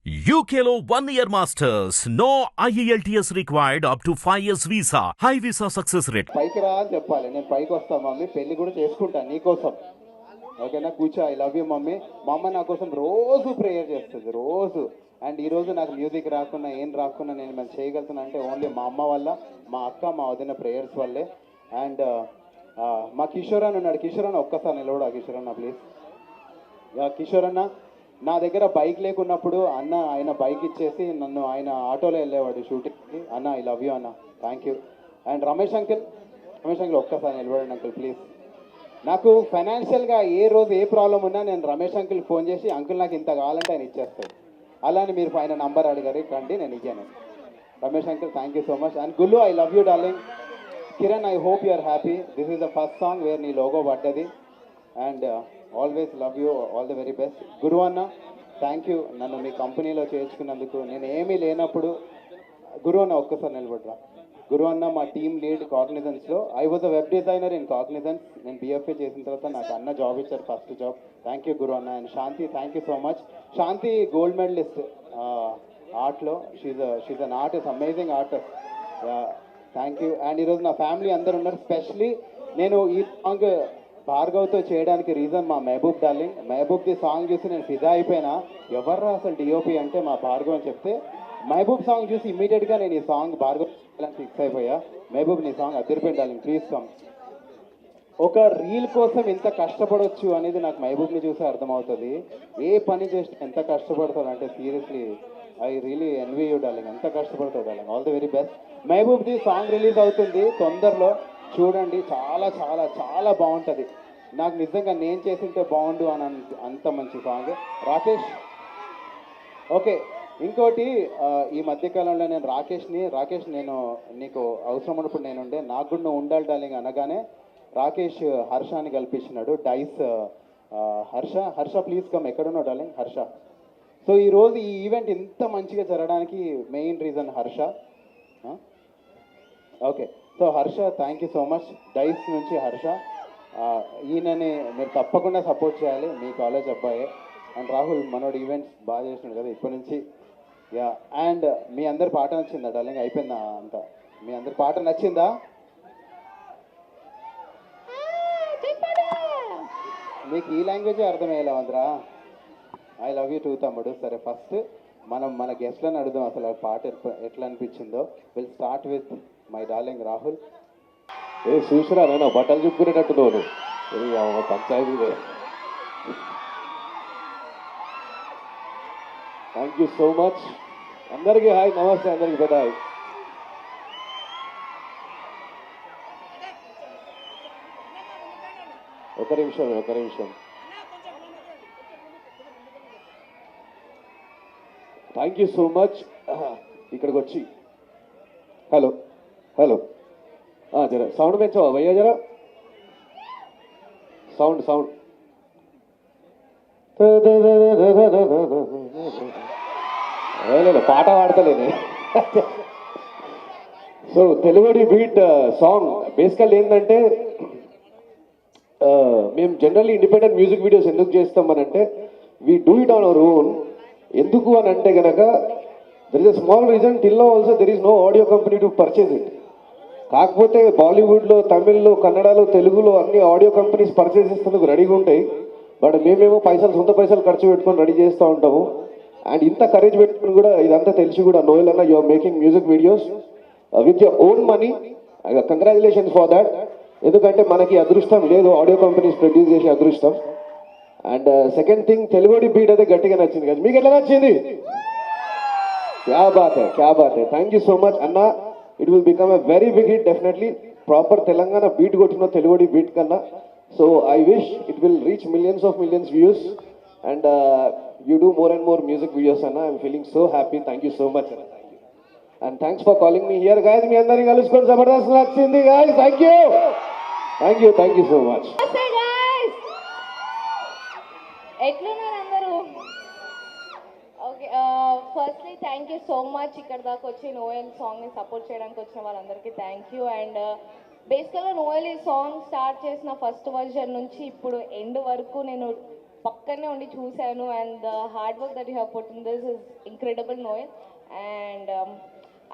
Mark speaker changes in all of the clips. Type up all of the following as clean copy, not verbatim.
Speaker 1: UKLO 1 year masters. No IELTS required up to 5 years visa. High visa success rate.
Speaker 2: పైకి రా అని చెప్పాలి. నేను పైకి వస్తాను మమ్మీ, పెళ్లి కూడా చేసుకుంటాను నీకోసం. ఓకేనా? కూర్చో. I love you mummy. మా అమ్మ నా కోసం రోజు ప్రేయర్ చేస్తుంది, రోజు. అండ్ ఈరోజు నాకు మ్యూజిక్ రాకున్నా ఏం రాకున్నా నేను మనం చేయగలుగుతున్నా అంటే ఓన్లీ మా అమ్మ వల్ల, మా అక్క, మా వదిన ప్రేయర్స్ వల్లే. అండ్ మా కిషోర్ అన్న ఉన్నాడు. కిషోర్ అన్న ఒక్కసారి నిలవడా? కిషోర్ అన్న ప్లీజ్. కిషోర్ అన్న నా దగ్గర బైక్ లేకున్నప్పుడు అన్న ఆయన బైక్ ఇచ్చేసి నన్ను ఆయన ఆటోలో వెళ్ళేవాడు షూటింగ్కి. అన్న ఐ లవ్ యూ అన్న, thank you. And Ramesh uncle ఒక్కసారి నిలబడండి అంకుల్ ప్లీజ్. నాకు ఫైనాన్షియల్గా ఏ రోజు ఏ ప్రాబ్లం ఉన్నా నేను రమేష్ అంకిల్కి ఫోన్ చేసి అంకుల్ నాకు ఇంత కావాలంటే ఆయన ఇచ్చేస్తాడు. అలానే మీరు పైన నంబర్ అడిగారు, కండి నేను ఇచ్చాను. Ramesh uncle thank you so much. And Gullu I love you darling. Kiran I hope you are happy. This is the first song where నీ లోగో పడ్డది. And always love you, all the very best. Guru అన్న thank you నన్ను మీ కంపెనీలో చేర్చుకున్నందుకు. నేను ఏమీ లేనప్పుడు గురు అన్న ఒక్కసారి నిలబడరా. గురు అన్న మా టీమ్ లీడ్ కాగ్నిజెన్స్లో. I was a web designer in Cognizant. నేను BFA చేసిన తర్వాత నాకు అన్న జాబ్ ఇచ్చారు, first job. Thank you Guru అన్న. And Shanti thank you so much. Shanti gold medalist ఆర్ట్లో. She's an artist, amazing artist. Thank you. And ఈరోజు నా ఫ్యామిలీ అందరు ఉన్నారు. స్పెషలీ నేను ఈ సాంగ్ భార్గవ్తో చేయడానికి రీజన్ మా మహబూబ్ డార్లింగ్. మహబూబ్ది సాంగ్ చూసి నేను ఫిదా అయిపోయినా. ఎవర్రా అసలు DOP అంటే మా భార్గవ్ అని చెప్తే మహబూబ్ సాంగ్ చూసి ఇమీడియట్గా నేను ఈ సాంగ్ భార్గవ్ ఫిక్స్ అయిపోయా. మహబూబ్ నీ సాంగ్ అదిరిపోయింది డార్లింగ్, ప్లీజ్ కమ్. ఒక రీల్ కోసం ఎంత కష్టపడవచ్చు అనేది నాకు మహబూబ్ని చూసి అర్థమవుతుంది. ఏ పని చేస్తే ఎంత కష్టపడతాడు అంటే seriously I really envy you darling. ఎంత కష్టపడతాడు darling. All the very best. మహబూబ్ది సాంగ్ రిలీజ్ అవుతుంది తొందరలో, చూడండి. చాలా చాలా చాలా బాగుంటుంది. నాకు నిజంగా నేను చేసింటే బాగుండు అని అంత మంచి సాంగ్. రాకేష్ ఓకే. ఇంకోటి ఈ మధ్యకాలంలో నేను రాకేష్ నేను నీకు అవసరం ఉన్నప్పుడు నేను ఉండే, నాకు కూడా నువ్వు ఉండాలి డార్లింగ్ అనగానే రాకేష్ హర్షాని కల్పించినాడు. Dice Harsha please come. ఎక్కడున్నావు డార్లింగ్? హర్ష. సో ఈరోజు ఈ ఈవెంట్ ఇంత మంచిగా జరగడానికి main reason Harsha. Okay. So Harsha thank you so much. Dice నుంచి హర్ష. ఈయనని మీరు తప్పకుండా సపోర్ట్ చేయాలి, మీ కాలేజ్ అబ్బాయే. అండ్ రాహుల్ మనోడు ఈవెంట్స్ బాగా చేసినాడు కదా ఇప్పటి నుంచి. అండ్ మీ అందరి పాట నచ్చిందా డార్లింగ్? అయిపోయిందా అంతా? మీ అందరి పాట నచ్చిందా? మీకు ఈ లాంగ్వేజే అర్థమయ్యేలా ఉందిరా. ఐ లవ్ యూ టూ తమ్ముడు. సరే ఫస్ట్ మనం మన గెస్ట్లను అడుగుదాం అసలు ఆ పాట ఎట్లా అనిపించిందో. Will start with my darling Rahul.
Speaker 3: ఏ చూసిరా నేను బట్టలు చెప్పుకునేటట్టు నువ్వు పంచాయతీ. Thank you so much. అందరికీ హాయ్, నమస్తే. అందరికీ పెద్ద హాయ్. ఒక నిమిషం. Thank you so much. ఇక్కడికి వచ్చి హలో జర సౌండ్ పెంచవా భయ్యా? జర సౌండ్ పాట పాడతలేనే. సో తెలుగుడి బీట్ సాంగ్ బేసికల్ ఏంటంటే మేము జనరల్లీ ఇండిపెండెంట్ మ్యూజిక్ వీడియోస్ ఎందుకు చేస్తామనంటే we do it on our own. ఎందుకు అని అంటే కనుక there is a small reason. Till now also there is no audio company to purchase it. కాకపోతే బాలీవుడ్లో, తమిళ్లో, కన్నడలో, తెలుగులో అన్ని ఆడియో కంపెనీస్ పర్చేజ్ చేసేందుకు రెడీగా ఉంటాయి. బట్ మేమేమో సొంత పైసలు ఖర్చు పెట్టుకొని రెడీ చేస్తూ ఉంటాము. అండ్ ఇంత కరేజ్ పెట్టుకుని కూడా ఇదంతా తెలిసి కూడా నోయల్ అన్న you are making music videos with your own money. Congratulations for that. ఎందుకంటే మనకి అదృష్టం లేదు ఆడియో కంపెనీస్ ప్రొడ్యూస్ చేసే అదృష్టం. అండ్ సెకండ్ థింగ్, తెలుగుడి బీట్ అయితే గట్టిగా నచ్చింది కదా. మీకు ఎట్లా నచ్చింది? క్యా బాత్ హై. థ్యాంక్ యూ సో మచ్ అన్న. It will become a very big hit definitely. Proper Telangana beat కొట్టిన తెలుగుడి బీట్ కన్నా. So I wish it will reach millions views. And you do more and more music videos అన్న. I'm feeling so happy. Thank you so much అన్న. And thanks for calling me here guys. మీ అందరినీ కలుసుకొని జబర్దస్త్ నచ్చింది guys. Thank you so much.
Speaker 4: ఎట్లున్నారు అందరూ? Okay. Firstly thank you so much ఇక్కడ దాకా వచ్చి నోయల్ సాంగ్ని సపోర్ట్ చేయడానికి వచ్చిన వాళ్ళందరికీ థ్యాంక్ యూ. అండ్ బేసికల్గా నోయల్ ఈ సాంగ్ స్టార్ట్ చేసిన ఫస్ట్ వర్జన్ నుంచి ఇప్పుడు ఎండ్ వరకు నేను పక్కనే ఉండి చూశాను and the hard work that you have put in this is incredible Noel and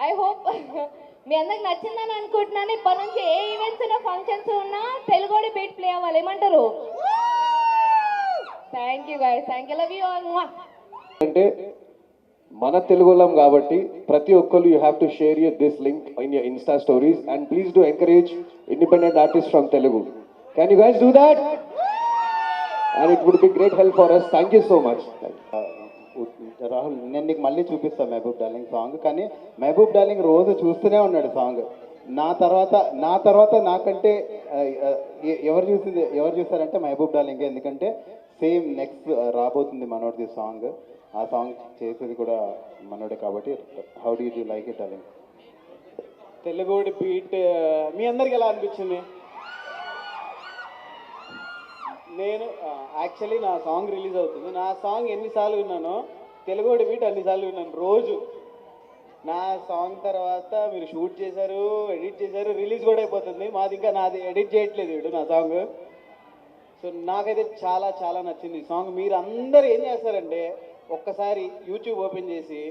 Speaker 4: I hope మీ అందరికి నచ్చిందని అనుకుంటున్నాను. ఇప్పటి నుంచి ఏ ఈవెంట్స్ ఉన్నా ఫంక్షన్స్ ఉన్నా తెలుగుడి బీట్ ప్లే అవ్వాలి, ఏమంటారు? Thank you guys, thank you, love you all.
Speaker 3: అంటే మన తెలుగులం కాబట్టి ప్రతి ఒక్కరు you have to share this link in your insta stories and please do encourage independent artist from Telugu. Can you guys do that? And it would be great help for us. Thank you so much.
Speaker 2: Rahul, నేను నీకు మళ్ళీ చూపిస్తాను Mahabub darling song, కానీ Mahabub darling రోజు చూస్తూనే ఉన్నాడు song. నా తర్వాత నాకంటే ఎవరు చూసారంటే మహబూబ్ డార్లింగ్. ఎందుకంటే సేమ్ నెక్స్ట్ రాబోతుంది మనోడిది సాంగ్, ఆ సాంగ్ చేసేది కూడా మనోడే కాబట్టి. How do you like it darling?
Speaker 5: తెలుగుడి బీట్ మీ అందరికి ఎలా అనిపించింది? నేను యాక్చువల్లీ నా సాంగ్ రిలీజ్ అవుతుంది. నా సాంగ్ ఎన్నిసార్లు విన్నానో తెలుగుడి బీట్ అన్నిసార్లు విన్నాను రోజు. నా సాంగ్ తర్వాత మీరు షూట్ చేశారు, ఎడిట్ చేశారు, రిలీజ్ కూడా అయిపోతుంది. మాది ఇంకా నాది ఎడిట్ చేయట్లేదు వీడు నా సాంగ్. సో నాకైతే చాలా చాలా నచ్చింది ఈ సాంగ్. మీరు అందరూ ఏం చేస్తారంటే ఒక్కసారి యూట్యూబ్ ఓపెన్ చేసి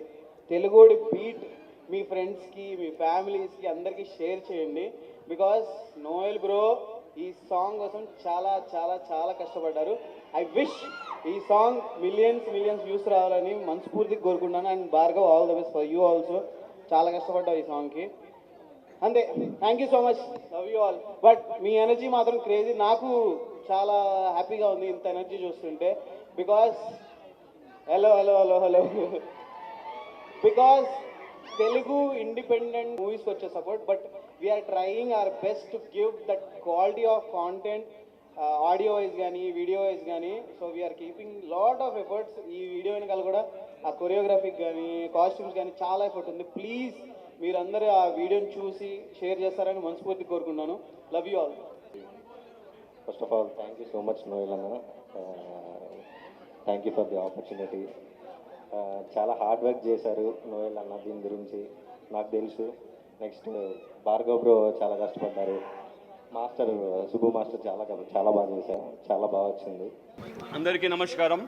Speaker 5: తెలుగుడి బీట్ మీ ఫ్రెండ్స్కి, మీ ఫ్యామిలీస్కి అందరికీ షేర్ చేయండి. బికాస్ నోయల్ బ్రో ఈ సాంగ్ కోసం చాలా చాలా చాలా కష్టపడ్డారు. ఐ విష్ ఈ సాంగ్ మిలియన్స్ వ్యూస్ రావాలని మనస్ఫూర్తిగా కోరుకుంటున్నాను. And Bhargav, all the best for you also. చాలా కష్టపడ్డావు ఈ సాంగ్కి, అంతే. Thank you so much, love you all. But మీ ఎనర్జీ మాత్రం క్రేజీ. నాకు చాలా హ్యాపీగా ఉంది ఇంత ఎనర్జీ చూస్తుంటే. Because hello because Telugu independent మూవీస్కి వచ్చే support, but we're trying our best to give that quality of content, audio wise కానీ వీడియో వైజ్ కానీ. So we're keeping lot of efforts. ఈ వీడియో వెనకాల కూడా ఆ కొరియోగ్రఫీకి కానీ కాస్ట్యూమ్స్ కానీ చాలా ఎఫర్ట్ ఉంది. ప్లీజ్ మీరందరూ ఆ వీడియోని చూసి షేర్ చేస్తారని మనస్ఫూర్తి కోరుకున్నాను. Love you all.
Speaker 3: First of all thank you so much Noel అన్న. Thank you for the opportunity. చాలా హార్డ్ వర్క్ చేశారు నోయల్ అన్న, దీని గురించి నాకు తెలుసు. నెక్స్ట్ భార్గవ్ బ్రో చాలా కష్టపడ్డారు. మాస్టర్ సుబ్బు మాస్టర్ చాలా బాగా చేశారు, చాలా బాగా వచ్చింది.
Speaker 6: అందరికీ నమస్కారం.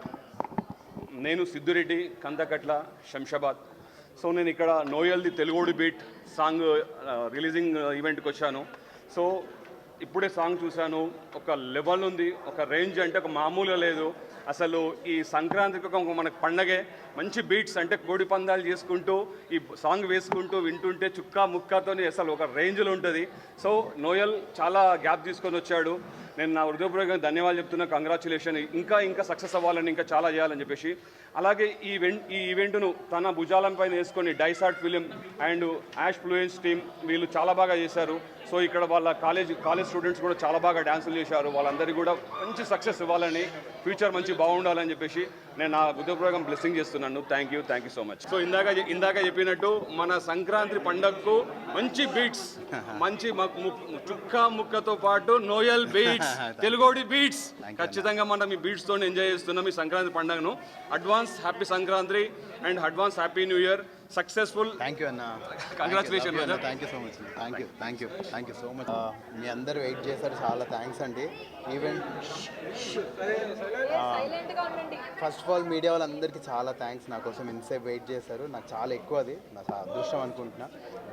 Speaker 6: నేను సిద్దురెడ్డి, కందకట్ల, శంషాబాద్. సో నేను ఇక్కడ నోయల్ది తెలుగుడి బీట్ సాంగ్ రిలీజింగ్ ఈవెంట్కి వచ్చాను. సో ఇప్పుడే సాంగ్ చూశాను. ఒక లెవెల్ ఉంది, ఒక రేంజ్ అంటే ఒక మామూలుగా లేదు. అసలు ఈ సంక్రాంతికి ఒక మనకు పండగే. మంచి బీట్స్ అంటే కోడి పందాలు చేసుకుంటూ ఈ సాంగ్ వేసుకుంటూ వింటుంటే చుక్కా ముక్కాతో అసలు ఒక రేంజ్లో ఉంటుంది. సో నోయల్ చాలా గ్యాప్ తీసుకొని వచ్చాడు. నేను నా హృదయపూర్వకంగా ధన్యవాదాలు చెప్తున్నా. కంగ్రాచులేషన్. ఇంకా సక్సెస్ అవ్వాలని, ఇంకా చాలా చేయాలని చెప్పేసి. అలాగే ఈ ఈవెంట్ను తన భుజాలంపైన వేసుకొని Dice Art film and Ashfluence team వీళ్ళు చాలా బాగా చేశారు. సో ఇక్కడ వాళ్ళ కాలేజ్ స్టూడెంట్స్ కూడా చాలా బాగా డ్యాన్సులు చేశారు. వాళ్ళందరికీ కూడా మంచి సక్సెస్ ఇవ్వాలని, ఫ్యూచర్ మంచి బాగుండాలని చెప్పేసి నేను నా హృదయపూర్వకంగా బ్లెస్సింగ్ చేస్తున్నాను. Thank you so much. So ఇందాక చెప్పినట్టు మన సంక్రాంతి పండగకు మంచి బీట్స్, మంచి చుక్కా ముక్కతో పాటు నోయల్ బీట్స్, తెలుగుడి బీట్స్ ఖచ్చితంగా మనం ఈ బీట్స్తో ఎంజాయ్ చేస్తున్నాం ఈ సంక్రాంతి పండుగను. Advance happy Sankranti and advance happy new year. Successful.
Speaker 7: Thank you అన్న.
Speaker 6: Congratulation.
Speaker 7: Thank you so much. Thank you so much. మీ అందరు వెయిట్ చేశారు, చాలా థ్యాంక్స్ అండి. Event first of all media వాళ్ళందరికీ చాలా థ్యాంక్స్. నా కోసం ఇంతసేపు వెయిట్ చేశారు. నాకు చాలా ఎక్కువ, అది నా అదృష్టం అనుకుంటున్నా.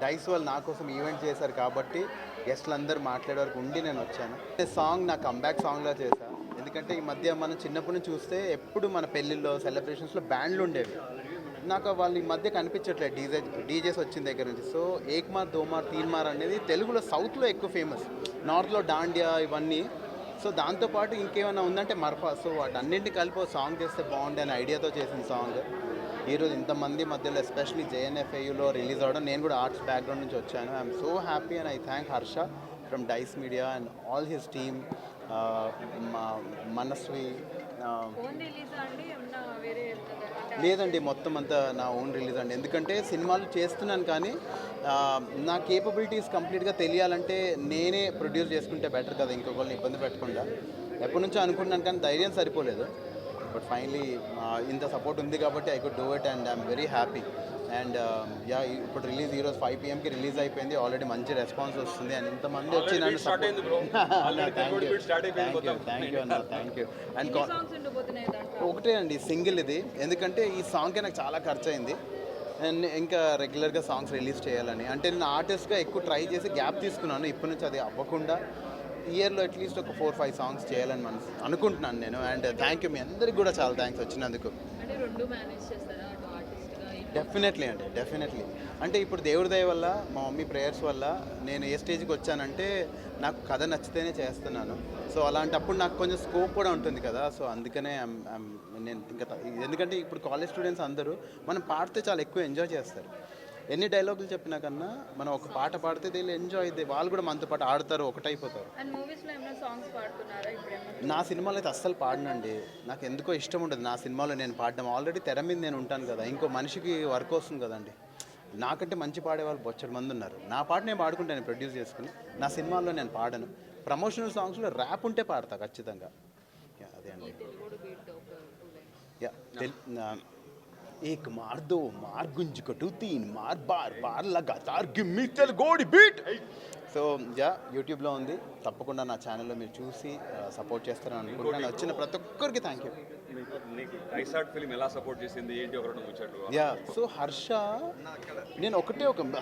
Speaker 7: డైస్ వాళ్ళు నా కోసం ఈవెంట్ చేశారు కాబట్టి గెస్ట్లు అందరూ మాట్లాడే వరకు ఉండి నేను వచ్చాను. సాంగ్ నా కంబ్యాక్ సాంగ్లా చేశాను. ఎందుకంటే ఈ మధ్య మనం చిన్నప్పటి నుంచి చూస్తే ఎప్పుడు మన పెళ్ళిళ్ళలో, సెలబ్రేషన్స్లో బ్యాండ్లు ఉండేవి. నాకు వాళ్ళు ఈ మధ్య కనిపించట్లేదు డీజేస్ వచ్చిన దగ్గర నుంచి. సో ఏక్ మార్, దో మార్, తీన్ మార్ అనేది తెలుగులో, సౌత్లో ఎక్కువ ఫేమస్, నార్త్లో డాండియా ఇవన్నీ. సో దాంతోపాటు ఇంకేమైనా ఉందంటే మర్ఫా. సో వాటన్నింటినీ కలిపి ఒక సాంగ్ చేస్తే బాగుండే అనే ఐడియాతో చేసిన సాంగ్. ఈరోజు ఇంతమంది మధ్యలో ఎస్పెషలీ జేఎన్ఎఫ్ఐయులో రిలీజ్ అవ్వడం, నేను కూడా ఆర్ట్స్ బ్యాక్గ్రౌండ్ నుంచి వచ్చాను. I'm so happy and I thank Harsha from Dice media and all his team. Manasvi లేదండి, మొత్తం అంతా నా ఓన్ రిలీజ్ అండి. ఎందుకంటే సినిమాలు చేస్తున్నాను కానీ నా కేపబిలిటీస్ కంప్లీట్గా తెలియాలంటే నేనే ప్రొడ్యూస్ చేసుకుంటే బెటర్ కదా, ఇంకొకరిని ఇబ్బంది పెట్టకుండా. ఎప్పటి నుంచో అనుకుంటున్నాను కానీ ధైర్యం సరిపోలేదు. బట్ ఫైనలీ ఇంత సపోర్ట్ ఉంది కాబట్టి I could do it and I'm very happy. And yeah, ఇప్పుడు రిలీజ్ ఈరోజు 5 PM రిలీజ్ అయిపోయింది. ఆల్రెడీ మంచి రెస్పాన్స్ వస్తుంది అండ్ ఇంతమంది వచ్చి నన్ను థ్యాంక్ యూ అన్న, థ్యాంక్ యూ. అండ్ ఒకటే అండి సింగిల్ ఇది, ఎందుకంటే ఈ సాంగ్కే నాకు చాలా ఖర్చు అయింది అండ్ ఇంకా రెగ్యులర్గా సాంగ్స్ రిలీజ్ చేయాలని. అంటే నేను ఆర్టిస్ట్గా ఎక్కువ ట్రై చేసి గ్యాప్ తీసుకున్నాను, ఇప్పటి నుంచి అది అవ్వకుండా ఇయర్లో అట్లీస్ట్ ఒక 4-5 సాంగ్స్ చేయాలని అనుకుంటున్నాను నేను. అండ్ థ్యాంక్ యూ, మీ అందరికి కూడా చాలా థ్యాంక్స్ వచ్చినందుకు. డెఫినెట్లీ అండి, డెఫినెట్లీ. అంటే ఇప్పుడు దేవుడి దయ వల్ల, మా మమ్మీ ప్రేయర్స్ వల్ల నేను ఏ స్టేజ్కి వచ్చానంటే నాకు కథ నచ్చితేనే చేస్తున్నాను. సో అలాంటప్పుడు నాకు కొంచెం స్కోప్ కూడా ఉంటుంది కదా. సో అందుకనే నేను ఇంకా ఎందుకంటే ఇప్పుడు కాలేజ్ స్టూడెంట్స్ అందరూ మనం పాడితే చాలా ఎక్కువ ఎంజాయ్ చేస్తారు. ఎన్ని డైలాగులు చెప్పినా కన్నా మనం ఒక పాట పాడితే వీళ్ళు ఎంజాయ్ అయితే వాళ్ళు కూడా మనతో పాటు ఆడతారు, ఒకటైపోతారు. నా సినిమాలో అయితే అస్సలు పాడనండి, నాకు ఎందుకో ఇష్టం ఉండదు నా సినిమాలో నేను పాడడం. ఆల్రెడీ తెర మీద నేను ఉంటాను కదా, ఇంకో మనిషికి వర్క్ వస్తుంది కదండి. నాకంటే మంచి పాడేవాళ్ళు బొచ్చడి మంది ఉన్నారు. నా పాట నేను పాడుకుంటాను ప్రొడ్యూస్ చేసుకుని. నా సినిమాల్లో నేను పాడను. ప్రమోషనల్ సాంగ్స్లో ర్యాప్ ఉంటే పాడతా ఖచ్చితంగా. అదే అండి. एक मार दो मार गुंज कटू तीन मार बार बार लगातार गिव मी తెలుగోడి బీట్. సో యా, యూట్యూబ్లో ఉంది, తప్పకుండా నా ఛానల్లో మీరు చూసి సపోర్ట్ చేస్తారని అనుకుంటున్నాను. వచ్చిన ప్రతి ఒక్కరికి థ్యాంక్ యూ.
Speaker 6: ఫిల్మ్ ఎలా సపోర్ట్ చేసింది ఏంటి ఒకటి ముచ్చట్లు?
Speaker 7: యా, సో హర్ష, నేను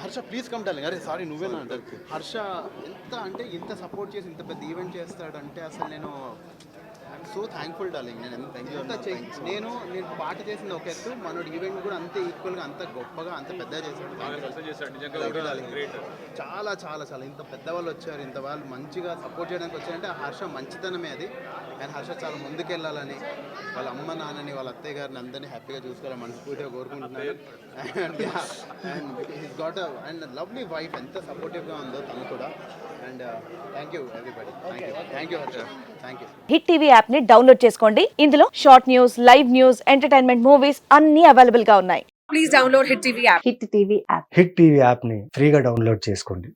Speaker 7: హర్ష ప్లీజ్ కమ్ డార్లింగ్. అరే సారీ నువ్వేనా అంటారు. హర్ష ఎంత అంటే ఇంత సపోర్ట్ చేసి ఇంత పెద్ద ఈవెంట్ చేస్తాడంటే అసలు నేను సో థ్యాంక్ఫుల్ డార్లింగ్. నేను పాట చేసింది ఒక ఎత్తు, మనోడు ఈవెంట్ కూడా అంతే ఈక్వల్గా, అంత గొప్పగా, అంత పెద్దగా చేశాడు. చాలా చాలా చాలా ఇంత పెద్దవాళ్ళు వచ్చారు, ఇంత వాళ్ళు మంచిగా సపోర్ట్ చేయడానికి వచ్చారంటే ఆ హర్ష మంచితనమే అది. అండ్ హర్ష చాలా ముందుకెళ్ళాలని, వాళ్ళ అమ్మ నాన్నని వాళ్ళ అత్తయ్య గారిని అందరినీ హ్యాపీగా చూసుకోవాలని మనస్ఫూర్తిగా కోరుకుంటున్నాను. And he's got and lovely wife, ఎంత సపోర్టివ్గా ఉందో తను కూడా. And thank you everybody. Thank you Harsha, thank you.
Speaker 8: Hit TV app ని డౌన్లోడ్ చేసుకోండి. ఇందులో short news, live news, entertainment movies అన్ని అవైలబుల్ గా ఉన్నాయి. Please download hit TV app. Hit TV app
Speaker 9: hit TV app ని ఫ్రీగా డౌన్లోడ్ చేసుకోండి.